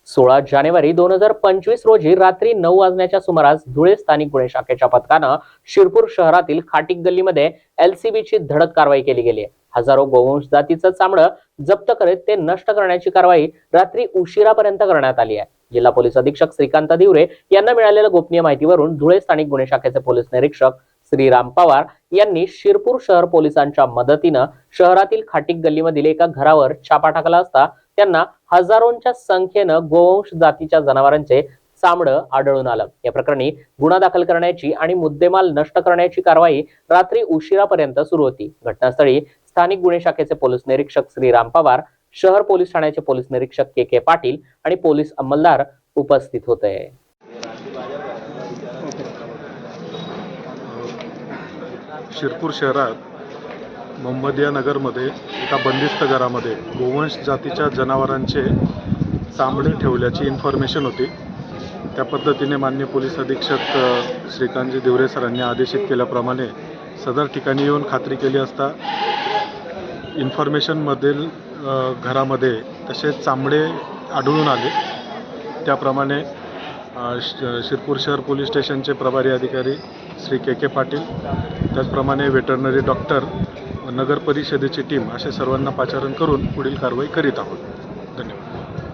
16 जानेवारी 2025 रोजी रात्री 9 वाजण्याच्या सुमारास धुळे स्थानिक गुन्हे शाखेच्या पथकानं शिरपूर शहरातील खाटीक गल्लीमध्ये LCBची धडक कारवाई केली गेली आहे। हजारो गोवंश जातीचं चामडं जप्त करीत ते नष्ट करण्याची कारवाई रात्री उशिरापर्यंत करण्यात आली आहे। जिल्हा पोलीस अधीक्षक श्रीकांत दिवरे यांना मिळालेल्या गोपनीय माहितीवरून धुळे स्थानिक गुन्हे शाखेचे पोलीस निरीक्षक श्रीराम पवार यांनी शिरपूर शहर पोलिसांच्या मदतीनं शहरातील खाटीक गल्लीमधील एका घरावर छापा टाकला असता त्यांना हजारोंच्या संख्येनं गोवंश जातीच्या जनावरांचे चामडं आढळून आलं। या प्रकरणी गुन्हा दाखल करण्याची आणि मुद्देमाल नष्ट करण्याची कारवाई रात्री उशिरापर्यंत सुरू होती। घटनास्थळी स्थानिक गुन्हे शाखेचे पोलीस निरीक्षक श्रीराम पवार, शहर पोलीस ठाण्याचे पोलीस निरीक्षक के पाटील आणि पोलीस अंमलदार उपस्थित होते। शिरपूर शहरात मोहम्मदिया नगरमध्ये एका बंदिस्त घरामध्ये गोवंश जातीच्या जनावरांचे चामडे ठेवल्याची इन्फॉर्मेशन होती। त्या पद्धतीने माननीय पोलीस अधीक्षक श्रीकांतजी दिवरे सरांनी आदेशित केल्याप्रमाणे सदर ठिकाणी येऊन खात्री केली असता इन्फॉर्मेशनमधील घरामध्ये तसे चामडे आढळून आले। त्याप्रमाणे शिरपूर शहर पोलीस स्टेशनचे प्रभारी अधिकारी श्री के पाटील, त्याचप्रमाणे वेटरनरी डॉक्टर, नगर परिषदेची टीम असे सर्वांना पाचारण करून पुढील कारवाई करीत आहोत।